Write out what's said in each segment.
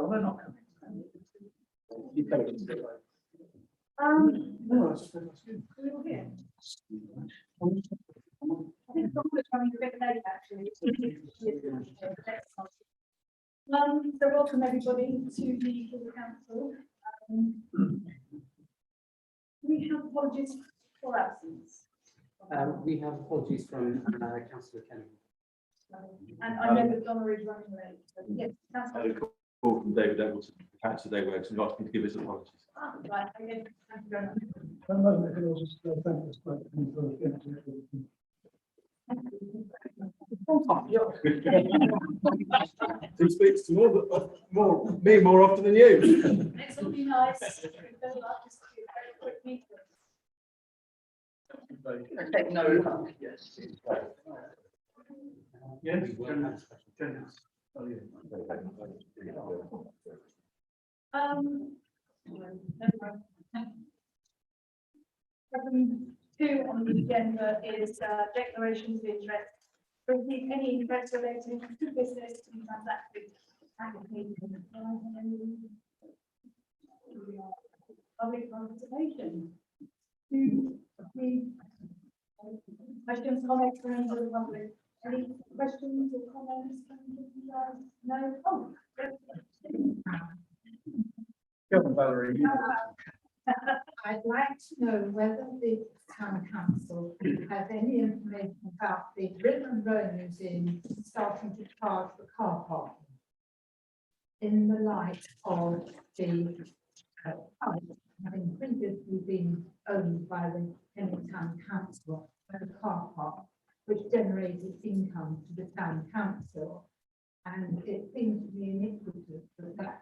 Oh, they're not coming. No, that's good. We're here. I think someone's running a bit late, actually. So welcome everybody to the council. We have apologies for absence. We have apologies from Councillor Kennedy. And I know that Donna is running late. So yes, Councillor. Call from David Eggleton, Councillor David Eggleton, asked me to give his apologies. Right, okay, thank you very much. I can also thank us for Who speaks to me more often than you? It's all be nice. Good luck. Just a very quick meeting. Okay, no, yes. Yes, Item 2 on the agenda is declarations of interest. Receive any interest relating to business to be transacted at the meeting. Public participation. Questions, comments from members of the public? Any questions or comments from you guys? No? Oh, go on, Valerie. I'd like to know whether the town council has any information about the River and Row Museum starting to charge for car parking in the light of the site having previously been owned by the Kennett Town Council as a car park, which generated income to the town council, and it seems to be iniquitous that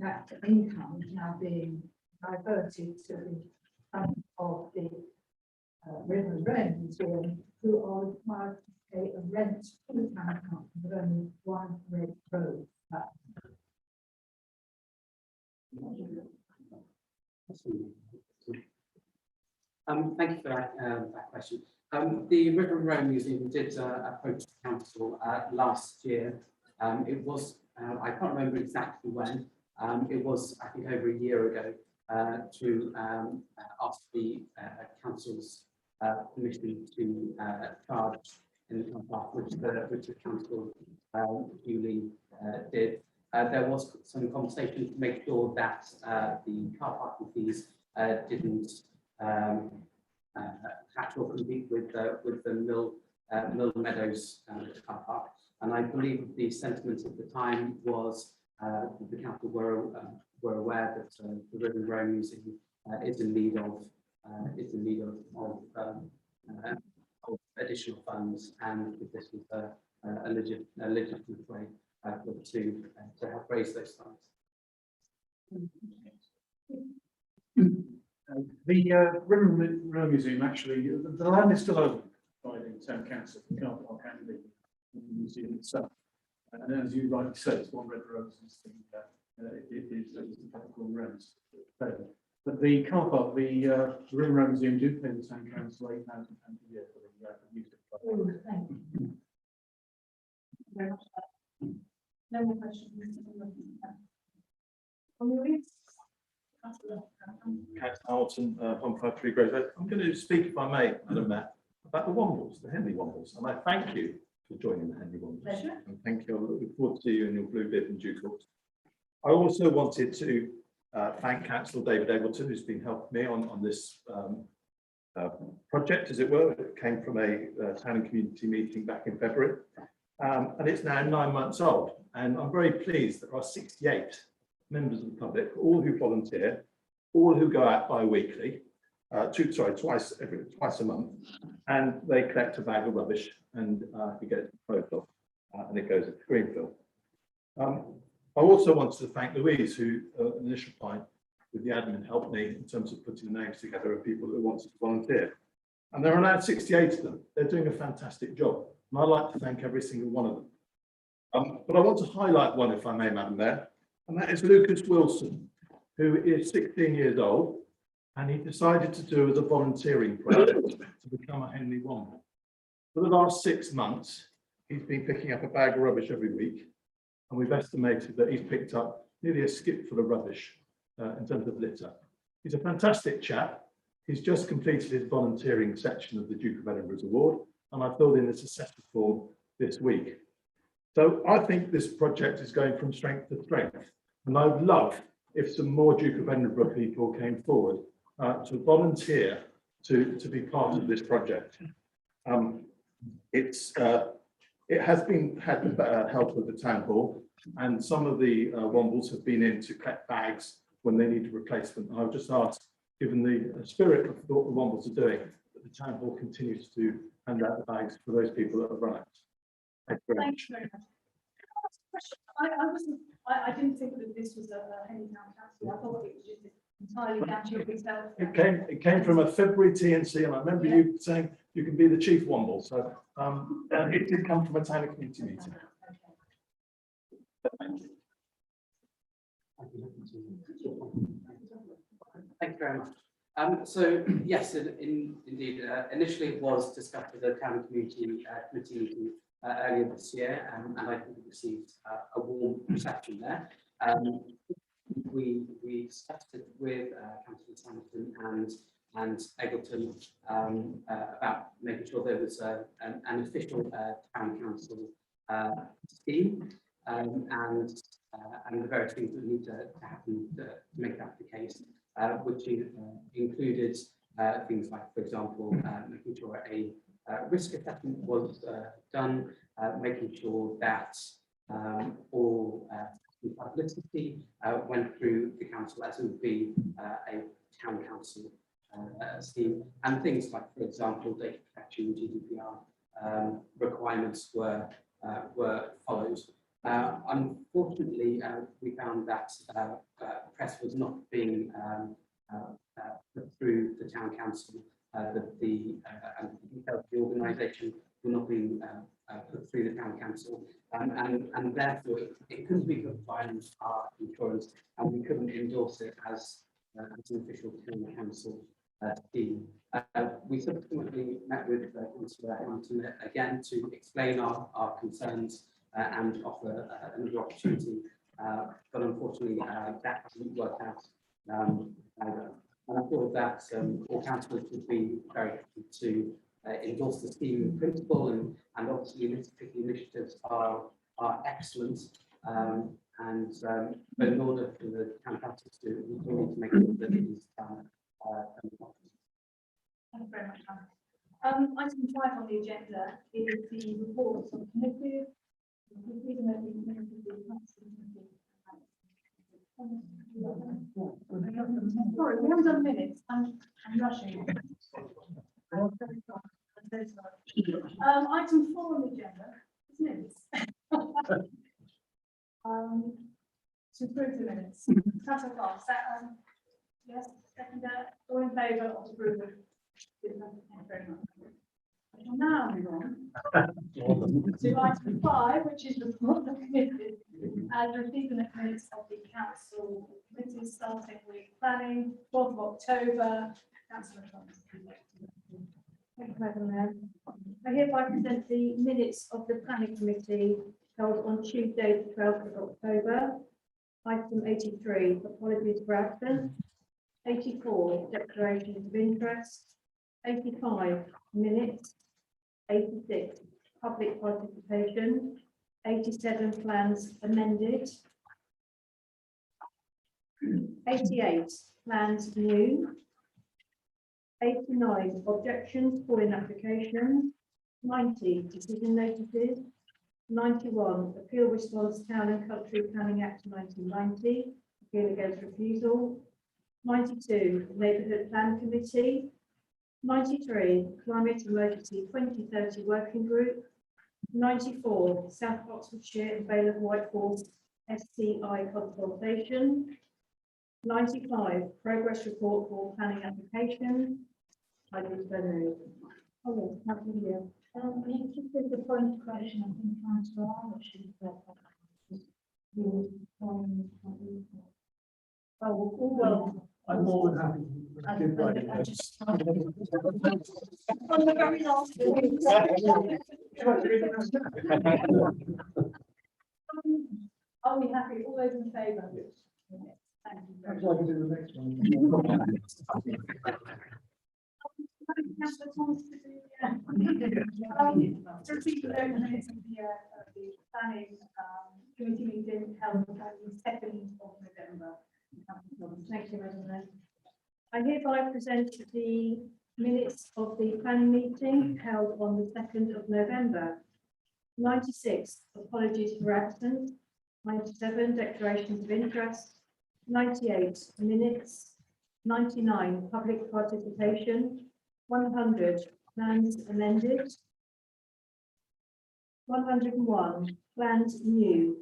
that income is now being diverted to the fund of the River and Row Museum, who are required to pay a rent to the town council of only one red road. Thank you for that question. The River and Row Museum did approach the council last year. It was, I can't remember exactly when, it was, I think, over a year ago, to ask the council's permission to charge in the car park, which the council duly did. There was some conversation to make sure that the car parking fees didn't catch or compete with the Mill Meadows car park. And I believe the sentiment at the time was the council were aware that the River and Row Museum is in need of additional funds, and this was a legitimate way to help raise those funds. The River and Row Museum, actually, the land is still owned by the town council, the car park and the museum itself. And as you rightly say, it's one red rose, it is the typical rents. But the car park, the River and Row Museum do pay the town council £8,000 a year for the use of the thank you. Very much. No more questions. On the list. Councillor Hamilton, 153 Grace Road. I'm going to speak, if I may, Madam Mayor, about the Wombles, the Henley Wombles, and I thank you for joining the Henley Wombles. Pleasure. And thank you. I look forward to see you in your blue bib in due course. I also wanted to thank Councillor David Eggleton, who's been helping me on this project, as it were. It came from a town and community meeting back in February, and it's now 9 months old. And I'm very pleased that there are 68 members of the public, all who volunteer, all who go out bi-weekly, twice a month, and they collect a bag of rubbish, and you get it disposed of, and it goes to Greenfield. I also wanted to thank Louise, who at the initial point with the admin helped me in terms of putting the names together of people who wanted to volunteer. And there are now 68 of them. They're doing a fantastic job, and I'd like to thank every single one of them. But I want to highlight one, if I may, Madam Mayor, and that is Lucas Wilson, who is 16 years old, and he decided to do as a volunteering project to become a Henley Womble. For the last 6 months, he's been picking up a bag of rubbish every week, and we've estimated that he's picked up nearly a skip full of rubbish in terms of litter. He's a fantastic chap. He's just completed his volunteering section of the Duke of Edinburgh's award, and I filled in this assessment form this week. So I think this project is going from strength to strength, and I'd love if some more Duke of Edinburgh people came forward to volunteer to be part of this project. It has had the help of the town hall, and some of the Wombles have been in to collect bags when they need a replacement. I would just ask, given the spirit of what the Wombles are doing, that the town hall continues to hand out the bags for those people that have run out. Thank you very Thank much. you very much. Can I ask a question? I didn't think that this was a Henley Town Council. I thought it was just entirely down to yourself. It came from a February TNC, and I remember you saying you can be the chief Womble. So it did come from a town and community meeting. Thank you very much. So yes, indeed, initially it was discussed at the town and community committee meeting earlier this year, and I think it received a warm reception there. We discussed it with Councillor Sanderson and Eggleton about making sure there was an official town council scheme, and the various things that need to happen to make that the case, which included things like, for example, making sure a risk assessment was done, making sure that all publicity went through the council as it would be a town council scheme, and things like, for example, data protection, GDPR requirements were followed. Unfortunately, we found that press was not being put through the town council, that the details of the organisation were not being put through the town council, and therefore it couldn't be put by our insurance, and we couldn't endorse it as an official town council scheme. We subsequently met with Councillor Hamilton again to explain our concerns and offer another opportunity, but unfortunately that hasn't worked out either. And I thought that all councillors would be very happy to endorse the scheme in principle, and obviously these particular initiatives are excellent, but in order for the town council to do it, we do need to make sure that it is done. Thank you very much, Hannah. Item 5 on the agenda is the reports of committees. Sorry, we haven't done minutes. I'm rushing. Item 4 on the agenda is minutes. To approve the minutes. Councillor Clark, yes, second, all in favour of approval? Thank you very much. I shall now move on to item 5, which is report of committees and receiving the minutes of the council committees starting with planning, 4th of October. Councillor Thomas. Thank you, Madam Mayor. I hereby present the minutes of the planning committee held on Tuesday, the 12th of October. Item 83, apologies for absence. 84, declarations of interest. 85, minutes. 86, public participation. 87, plans amended. 88, plans new. 89, objections, calling applications. 90, decision notices. 91, appeal response Town and Country Planning Act 1990, appeal against refusal. 92, Neighbourhood Plan Committee. 93, Climate Emergency 2030 Working Group. 94, South Oxfordshire Vale of Whitehorse SCI consultation. 95, progress report for planning application. I do so move. Oh, yes, Councillor Leah. Just as a point of question, I think Councillor Arnold should have well, I'm more than happy to give way. I just. On the very last. Are we happy? All those in favour? Thank you very much. I'd like to do the next one. Councillor Thomas to do, to receive the open minutes of the planning committee meeting held on the 2nd of November. Thank you, Madam Mayor. I hereby present the minutes of the planning meeting held on the 2nd of November. 96, apologies for absence. 97, declarations of interest. 98, minutes. 99, public participation. 100, plans amended. 101, plans new.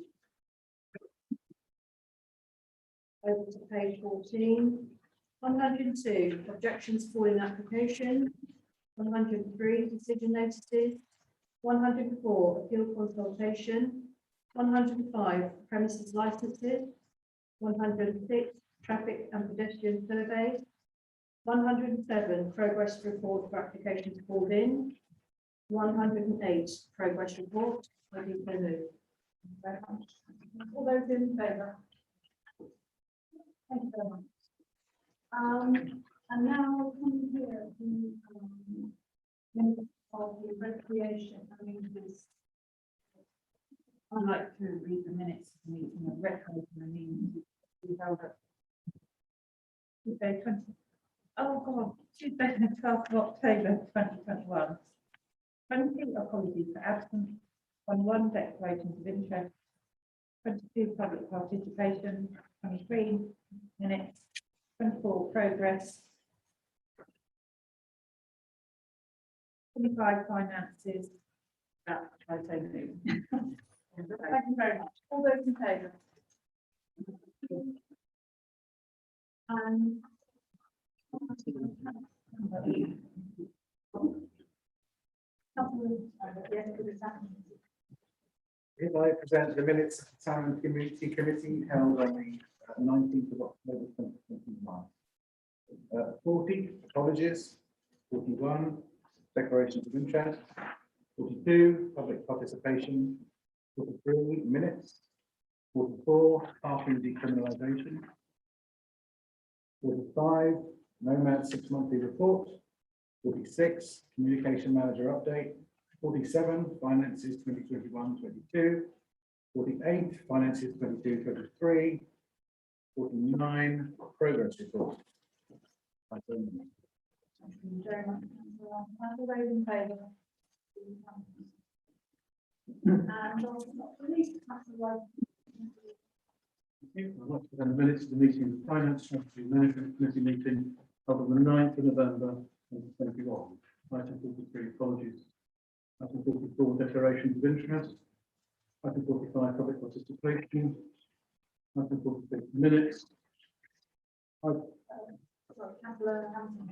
Over to page 14. 102, objections for in application. 103, decision notices. 104, appeal consultation. 105, premises licenses. 106, traffic and pedestrian survey. 107, progress report for applications called in. 108, progress report. I do so move. Very much. All those in favour? Thank you very much. And now come here to minutes of the recreation. I mean, this. I'd like to read the minutes of the meeting of record and the meeting to be held at Tuesday 20. Oh God, Tuesday the 12th of October 2021. 20 apologies for absence. 1 declarations of interest. 22 public participation. 23 minutes. 24 progress. 25 finances. That I so move. Thank you very much. All those in favour? And Hereby present the minutes of the Town and Community Committee held on the 19th of October 2021. 40, apologies. 41, declarations of interest. 42, public participation. 43, minutes. 44, parking decriminalisation. 45, Nomad 6-monthly report. 46, communication manager update. 47, finances 2021-22. 48, finances 22-23. 49, progress report. thank you very much. All those in favour? And last but not least, Councillor White. I'd like to present the minutes of the meeting of the Finance Strategy Management Committee meeting held on the 9th of November 2021. Item 43, apologies. Item 44, declarations of interest. Item 45, public participation. Item 46, minutes. Sorry, Councillor Hampton.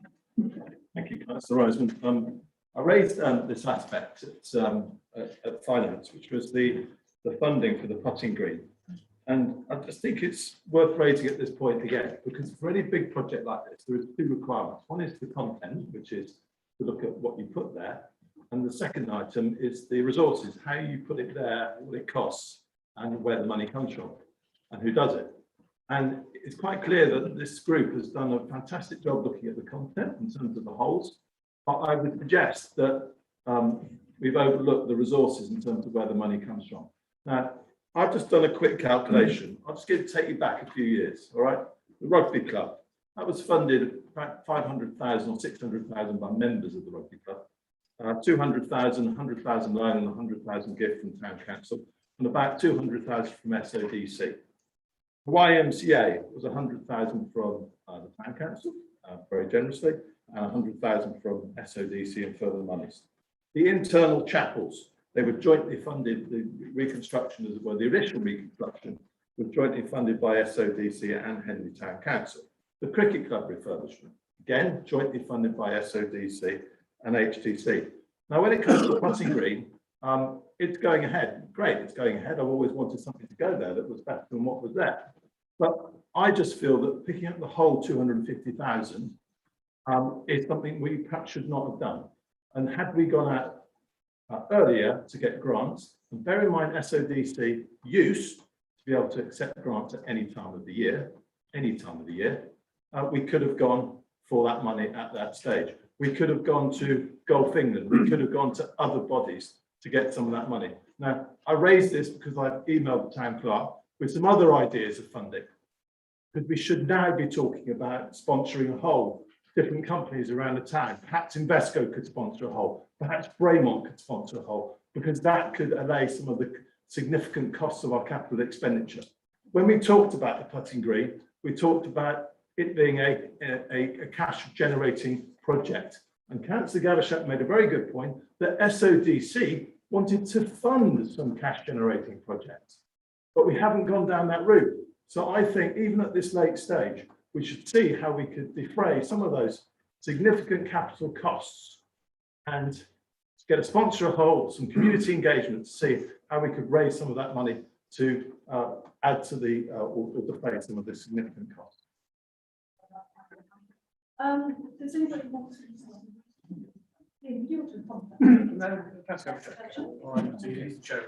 Thank you, Councillor Roseman. I raised this aspect at finance, which was the funding for the putting green. And I just think it's worth raising at this point again, because for any big project like this, there is 2 requirements. One is the content, which is to look at what you put there. And the second item is the resources, how you put it there, what it costs, and where the money comes from, and who does it. And it's quite clear that this group has done a fantastic job looking at the content in terms of the holes. But I would suggest that we've overlooked the resources in terms of where the money comes from. Now, I've just done a quick calculation. I'll just take you back a few years, all right? The rugby club, that was funded about 500,000 or 600,000 by members of the rugby club. 200,000, 100,000 loan and 100,000 gift from town council, and about 200,000 from SODC. The YMCA was 100,000 from the town council, very generously, and 100,000 from SODC and further monies. The internal chapels, they were jointly funded. The reconstruction, as well, the initial reconstruction was jointly funded by SODC and Henley Town Council. The cricket club refurbishment, again, jointly funded by SODC and HTC. Now, when it comes to putting green, it's going ahead. Great, it's going ahead. I've always wanted something to go there that was better than what was there. But I just feel that picking up the whole 250,000 is something we perhaps should not have done. And had we gone out earlier to get grants, and bear in mind SODC used to be able to accept grants at any time of the year, we could have gone for that money at that stage. We could have gone to Golf England. We could have gone to other bodies to get some of that money. Now, I raised this because I've emailed the town clerk with some other ideas of funding. Because we should now be talking about sponsoring a whole, different companies around the town. Perhaps Invesco could sponsor a whole, perhaps Braemont could sponsor a whole, because that could allay some of the significant costs of our capital expenditure. When we talked about the Putting Green, we talked about it being a cash generating project. And Councillor Gavishak made a very good point that SODC wanted to fund some cash generating projects, but we haven't gone down that route. So I think even at this late stage, we should see how we could defray some of those significant capital costs and get a sponsor a whole, some community engagement to see how we could raise some of that money to add to the or defray some of the significant costs. Does anybody want to? Yeah, you want to contact? No, that's okay. All right, so he's the chair.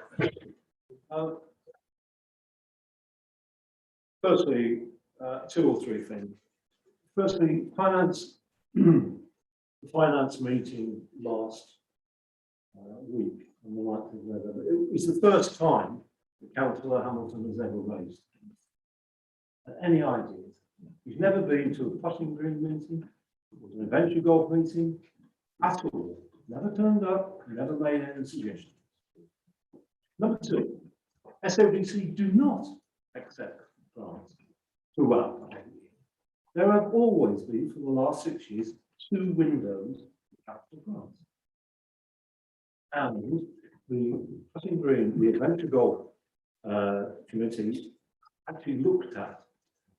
Firstly, two or three things. Firstly, the finance meeting last week on the 9th of November. It was the first time that Councillor Hamilton has ever raised any ideas. He's never been to a Putting Green meeting, or an adventure golf meeting at all. Never turned up, never made any suggestions. Number two, SODC do not accept grants throughout the whole year. There have always been, for the last 6 years, 2 windows of capital grants. And the Putting Green, the Adventure Golf Committee actually looked at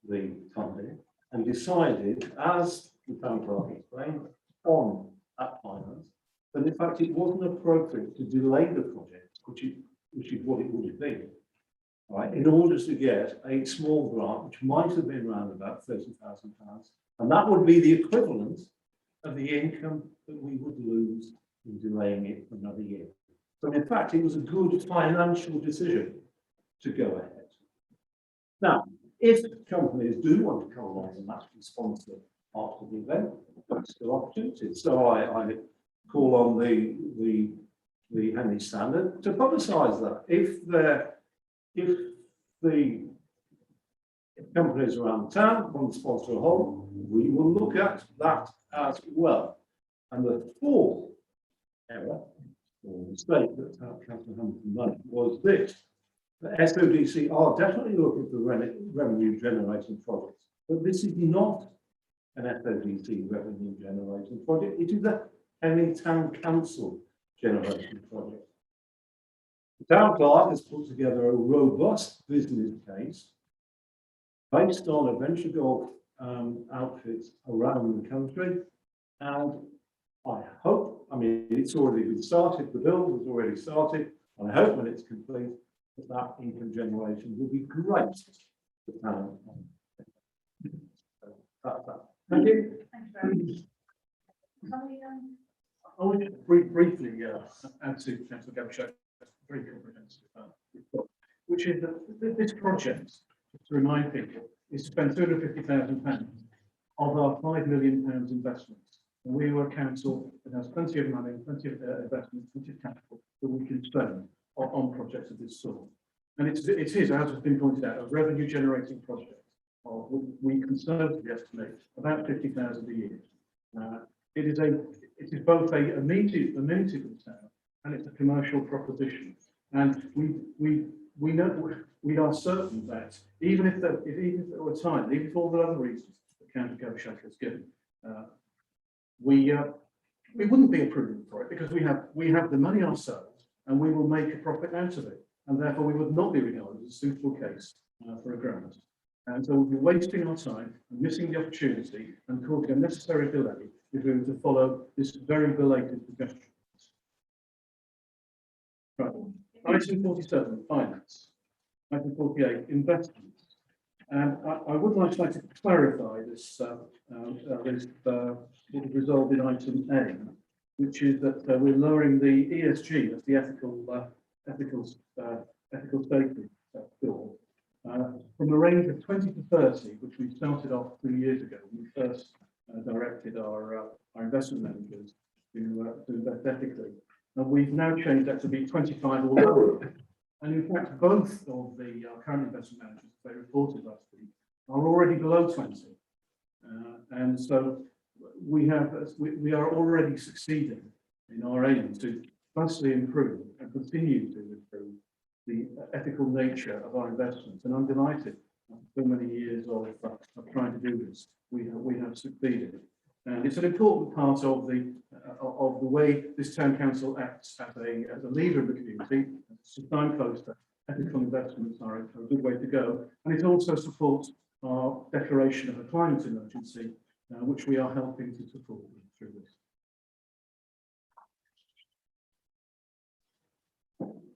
the funding and decided, as the town clerk explained, on that finance, that in fact it wasn't appropriate to delay the project, which is what it would have been, right, in order to get a small grant, which might have been around about £30,000, and that would be the equivalent of the income that we would lose in delaying it for another year. So in fact, it was a good financial decision to go ahead. Now, if companies do want to come along and actually sponsor after the event, that's still opportunities. So I call on the Henley Standard to publicise that. If the companies around town want to sponsor a whole, we will look at that as well. And the fourth error or mistake that Councillor Hamilton made was this: the SODC are definitely looking for revenue generating projects, but this is not an SODC revenue generating project. It is a Henley Town Council generating project. The town clerk has put together a robust business case based on adventure golf outfits around the country, and I hope, I mean, it's already been started, the build was already started, and I hope when it's complete, that income generation will be great for the town. So that's that. Thank you. Thank you very much. Somebody, I want to briefly add to Councillor Gavishak's very comprehensive report, which is that this project, to remind people, is to spend £250,000 of our £5 million investment. And we were a council that has plenty of money, plenty of investment, plenty of capital that we can spend on projects of this sort. And it is, as has been pointed out, a revenue generating project. We conservatively estimate about 50,000 a year. It is both a amenity for the town, and it's a commercial proposition. And we know, we are certain that even if there were time, even for all the other reasons that Councillor Gavishak has given, we wouldn't be approving for it because we have the money ourselves and we will make a profit out of it, and therefore we would not be regarded as a suitable case for a grant. And so we'll be wasting our time and missing the opportunity and causing a necessary delay if we were to follow this very belated suggestion. Right. Item 47, finance. Item 48, investments. And I would like to clarify this, what is resolved in item A, which is that we're lowering the ESG, that's the ethical safety bill, From a range of 20 to 30, which we started off 2 years ago, when we first directed our investment managers to invest ethically. And we've now changed that to be 25 or lower. And in fact, both of the current investment managers, as they reported last week, are already below 20. And so we are already succeeding in our aim to vastly improve and continue to improve the ethical nature of our investments. And I'm delighted after so many years of trying to do this, we have succeeded. And it's an important part of the way this town council acts as a leader of the community. It's a signpost that ethical investments are a good way to go. And it also supports our declaration of a climate emergency, which we are helping to support through this.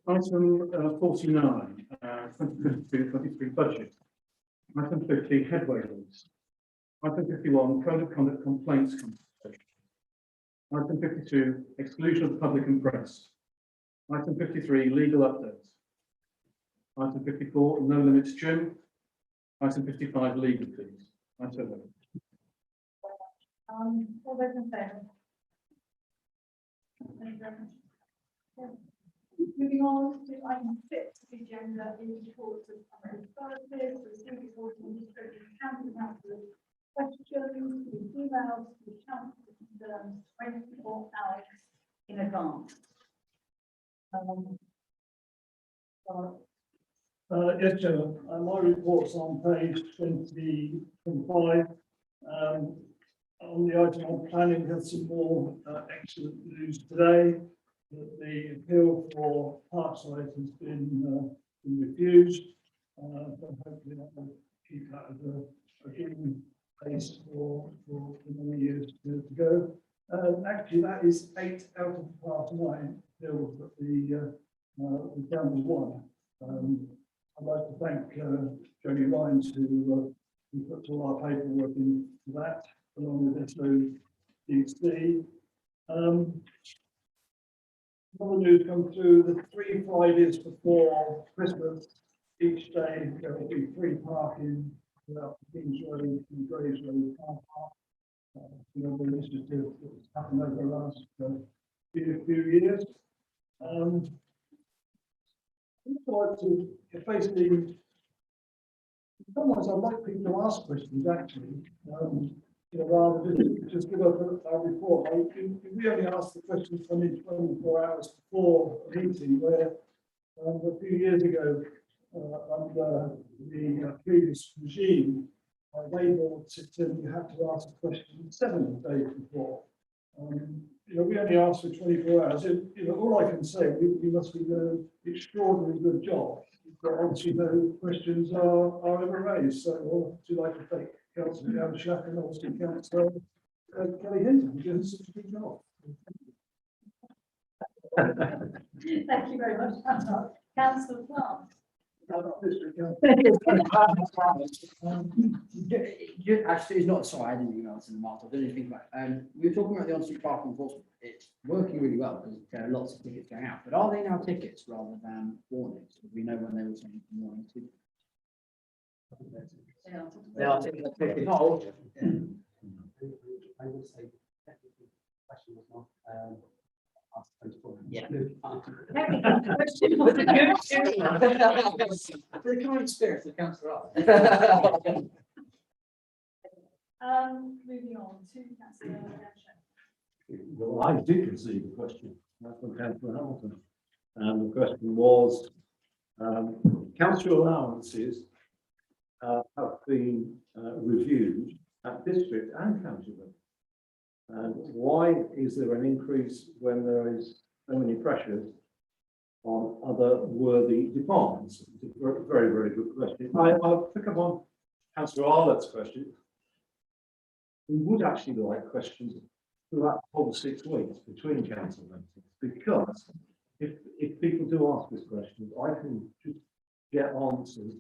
Item 49, 2022-23 budget. Item 50, headway links. Item 51, code of conduct complaints consultation. Item 52, exclusion of the public and press. Item 53, legal updates. Item 54, no limits gym. Item 55, legal fees. Item 11. All those in favour? Thank you very much. Yeah. Moving on to item 6, the agenda in reports of authorities, the city report on district and county council questions, the emails, the council concerns 24 hours in advance. Yes, Chair. My report's on page 25. On the item on planning, had some more excellent news today. That the appeal for Parkside has been refused. But hopefully that will keep that as a given pace for many years to go. Actually, that is 8 out of the past 9 bills that the town has won. I'd like to thank Jody Ryan who put all our paperwork into that, along with SODC. Other news come through the 3 Fridays before Christmas. Each day there will be free parking throughout the King's Road and Graves Road car park. The initiative that's happened over the last few years. I'd like to basically, sometimes I'd like people to ask questions actually, rather than just give us a report. We only ask the questions from in 24 hours before a meeting, where a few years ago, under the previous regime, they brought it in, you had to ask a question 7 days before. We only ask for 24 hours. All I can say, we must be doing an extraordinarily good job. But obviously, no questions are ever raised. So, would you like to thank Councillor Gavin and obviously Councillor Kelly Hinton for doing such a good job. Thank you very much, Councillor Clark. Actually, it's not, sorry, I didn't email this in the mark. I don't know if you think about it. We were talking about the on-street parking enforcement. It's working really well because there are lots of tickets going out. But are they now tickets rather than warnings? Do we know when they were saying warning to? They are tickets. Not all. I would say technically the question was not asked 24. Yeah. Question was For the kind spirit of Councillor moving on to Councillor Gavin. Well, I did receive a question from Councillor Hamilton, and the question was, council allowances have been reviewed at district and county level. And why is there an increase when there is so many pressures on other worthy departments? It's a very, very good question. I'll pick up on Councillor Arlett's question. We would actually like questions throughout the whole 6 weeks between council meetings, because if people do ask us questions, I can just get answers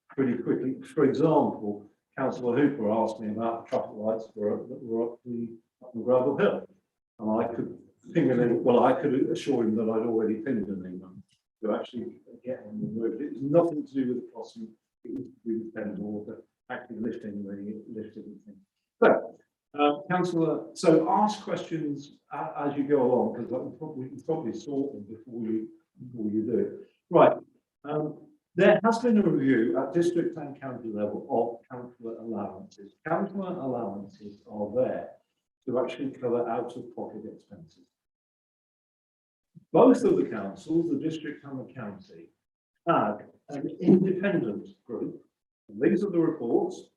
pretty quickly. For example, Councillor Hooper asked me about traffic lights that were up the Gravel Hill, and I could ping an email. Well, I could assure him that I'd already pinged an email to actually get on the road. It was nothing to do with the crossing it was to spend more, but actually lifting the thing. So, councillor, so ask questions as you go along, because we can probably sort them before you do it. Right. There has been a review at district and county level of councillor allowances. Councillor allowances are there to actually cover out-of-pocket expenses. Both of the councils, the district and the county, had an independent group, and these are the reports.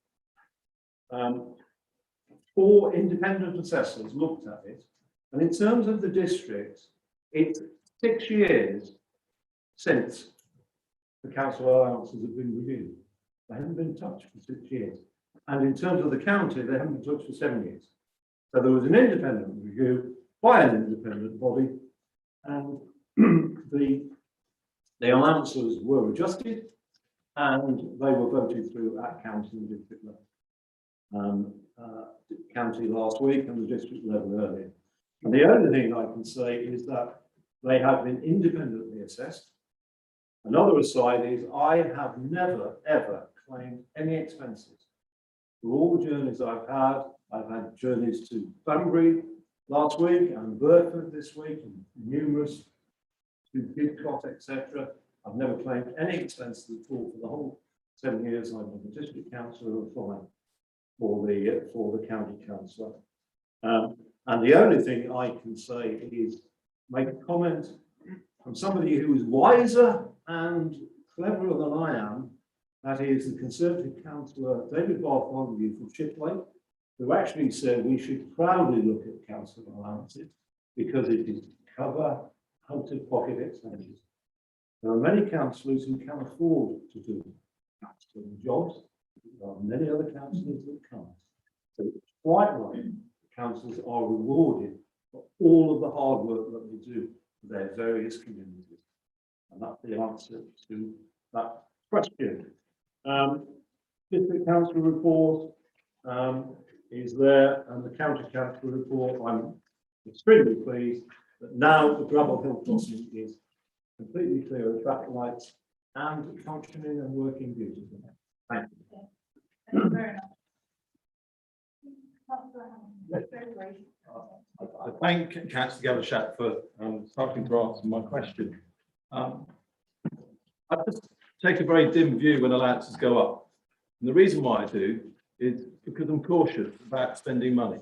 4 independent assessors looked at it, and in terms of the district, it's 6 years since the council allowances have been reviewed. They haven't been touched for 6 years. And in terms of the county, they haven't been touched for 7 years. So there was an independent review by an independent body, and the allowances were adjusted and they were voted through at county and district level. County last week and the district level earlier. And the only thing I can say is that they have been independently assessed. Another aside is I have never, ever claimed any expenses. For all the journeys I've had journeys to Banbury last week and Burford this week and numerous to Didcot, etc. I've never claimed any expenses at all for the whole 7 years I've been the district councillor or 5 for the county councillor. And the only thing I can say is make a comment from somebody who is wiser and cleverer than I am, that is the Conservative councillor David Bartholomew from Shipley, who actually said we should proudly look at council allowances because it is to cover out-of-pocket expenses. There are many councillors who can afford to do councillor jobs. There are many other councillors that can't. So it's quite right. Councillors are rewarded for all of the hard work that they do for their various communities. And that's the answer to that question. District council report is there, and the county council report. I'm extremely pleased that now the Gravel Hill crossing is completely clear of traffic lights and functioning and working beautifully. Thank you. Thank you very much. I thank Councillor Gabershat for starting to answer my question. I just take a very dim view when allowances go up. And the reason why I do is because I'm cautious about spending money.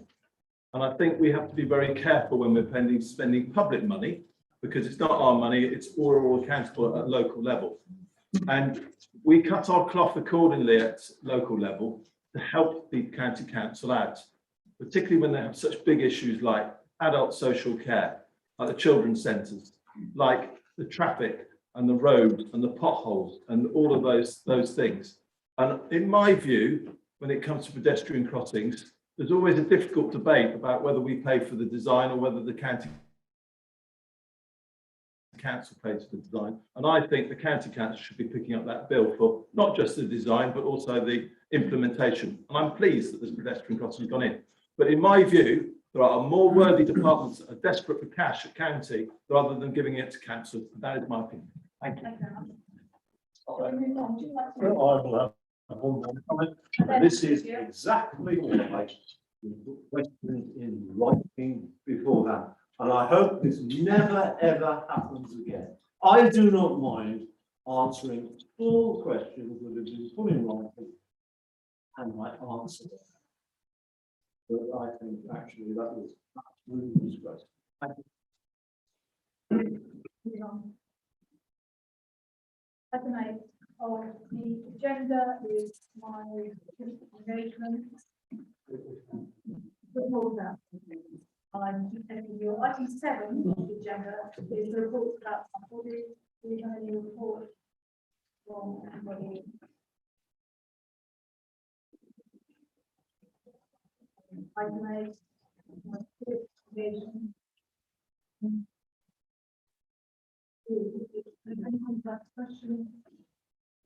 And I think we have to be very careful when we're spending public money, because it's not our money, it's all accountable at local level. And we cut our cloth accordingly at local level to help the county council out, particularly when they have such big issues like adult social care, like the children's centres, like the traffic and the roads and the potholes and all of those things. And in my view, when it comes to pedestrian crossings, there's always a difficult debate about whether we pay for the design or whether the county council pays for the design. And I think the county council should be picking up that bill for not just the design, but also the implementation. And I'm pleased that this pedestrian crossing has gone in. But in my view, there are more worthy departments that are desperate for cash at county rather than giving it to council. That is my opinion. Thank you. Thank you very much. Shall we move on? Do you like to- I will have one more comment. This is exactly what questions in writing beforehand. And I hope this never ever happens again. I do not mind answering all questions that have been put in writing and my answer. But I think actually that was absolutely disgraceful. Thank you. Move on. Item 8 of the agenda is my engagement. Before that, I'm taking your item 7 of the agenda is the report about body. Do you have any report from anybody? Item 8. my engagement. Anyone have a question?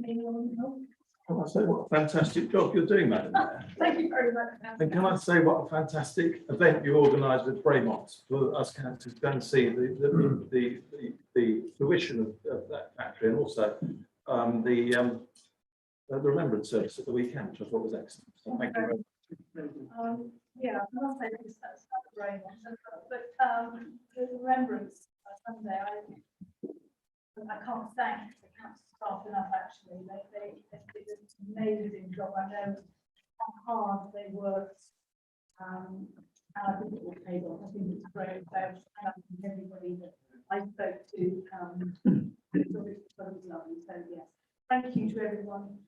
Anyone? No? Can I say what a fantastic job you're doing, Madam Mayor? Thank you very much. And can I say what a fantastic event you organised with Braemont for us councillors to go and see the fruition of that factory, and also the remembrance service at the weekend, which I thought was excellent. So thank you very much. Yeah, I must say this, that's not very much, but, the remembrance Sunday, I can't thank the council staff enough, actually, they did an amazing job, I know how hard they worked. And I think it will pay off, I think it's great, so, and I think everybody that I spoke to, it was lovely, so yes. Thank you to everyone.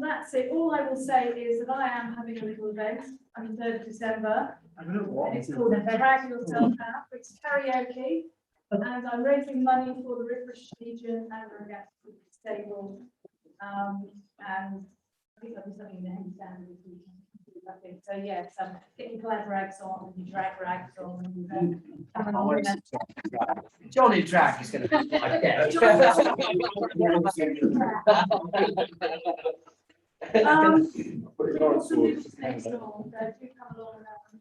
That's it. All I will say is that I am having a little event on the 3rd of December. And it's called Drag Yourself Out. It's karaoke. And I'm raising money for the British Legion and the Regatta Stable. And I think there'll be something in the Henry Stand this weekend. I think so. Yes, get your glad rags on and your drag rags on. Johnny Drag is going to be my guest. We've got some news next door, so do come along and